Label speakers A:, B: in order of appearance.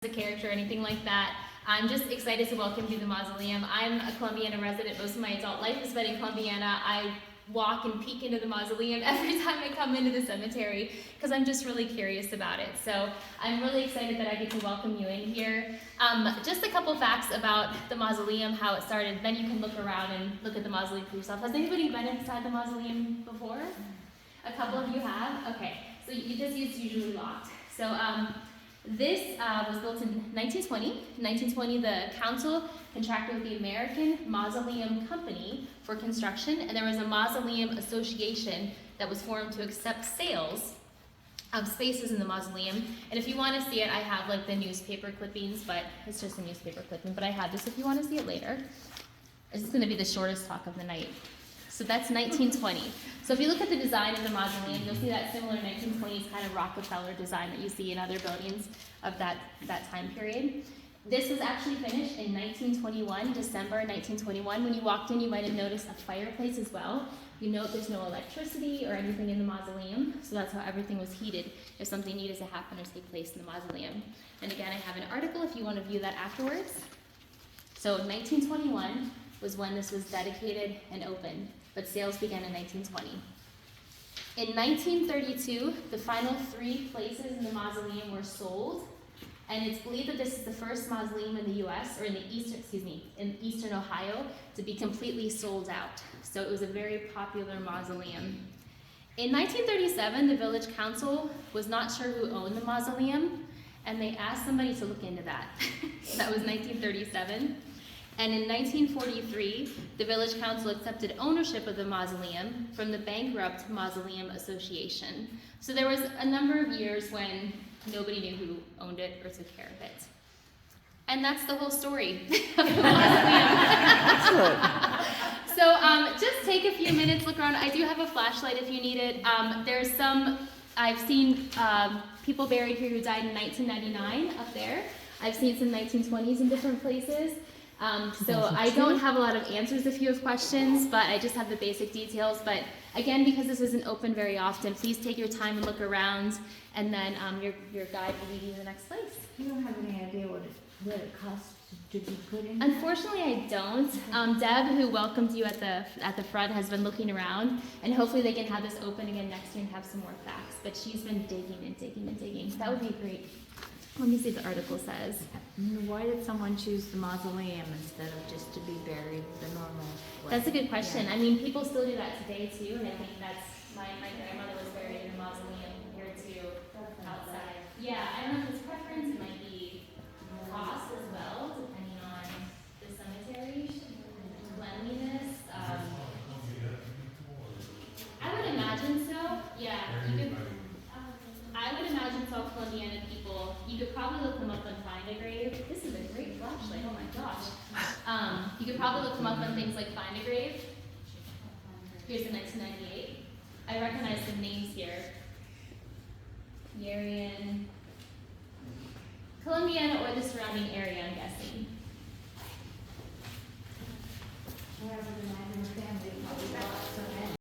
A: a character or anything like that. I'm just excited to welcome you to the mausoleum. I'm a Columbiana resident. Most of my adult life is spent in Columbiana. I walk and peek into the mausoleum every time I come into the cemetery because I'm just really curious about it. So I'm really excited that I get to welcome you in here. Just a couple facts about the mausoleum, how it started. Then you can look around and look at the mausoleum for yourself. Has anybody been inside the mausoleum before? A couple of you have? Okay, so this is usually locked. So this was built in 1920. In 1920, the council contracted with the American Mausoleum Company for construction, and there was a mausoleum association that was formed to accept sales of spaces in the mausoleum. And if you want to see it, I have like the newspaper clippings, but it's just a newspaper clipping, but I have this if you want to see it later. This is going to be the shortest talk of the night. So that's 1920. So if you look at the design of the mausoleum, you'll see that similar 1920s kind of Rockefeller design that you see in other buildings of that time period. This was actually finished in 1921, December 1921. When you walked in, you might have noticed a fireplace as well. You note there's no electricity or anything in the mausoleum, so that's how everything was heated if something needed to happen or take place in the mausoleum. And again, I have an article if you want to view that afterwards. So 1921 was when this was dedicated and opened, but sales began in 1920. In 1932, the final 3 places in the mausoleum were sold, and it's believed that this is the first mausoleum in the U.S., or in eastern Ohio, to be completely sold out. So it was a very popular mausoleum. In 1937, the village council was not sure who owned the mausoleum, and they asked somebody to look into that. That was 1937. And in 1943, the village council accepted ownership of the mausoleum from the bankrupt Mausoleum Association. So there was a number of years when nobody knew who owned it or took care of it. And that's the whole story of the mausoleum. So just take a few minutes, look around. I do have a flashlight if you need it. There's I've seen people buried here who died in 1999 up there. I've seen some 1920s in different places. So I don't have a lot of answers if you have questions, but I just have the basic details. But again, because this isn't open very often, please take your time and look around, and then your guide will lead you to the next place.
B: You don't have any idea what it costs to be put in?
A: Unfortunately, I don't. Deb, who welcomed you at the front, has been looking around, and hopefully they can have this open again next year and have some more facts. But she's been digging and digging and digging. That would be great. Let me see what the article says.
B: Why did someone choose the mausoleum instead of just to be buried the normal way?
A: That's a good question. Yeah. I mean, people still do that today too, and I think that's my grandmother was buried in a mausoleum here too, outside. Yeah, I don't know if it's preference, it might be cost as well, depending on the cemetery, cleanliness. I would imagine so. Yeah, I would imagine so. Columbiana people, you could probably look them up on Find a Grave. This is a great flashlight, oh my gosh. You could probably look them up on things like Find a Grave. Here's the 1998. I recognize the names here. Yarian, Columbiana or the surrounding area, I'm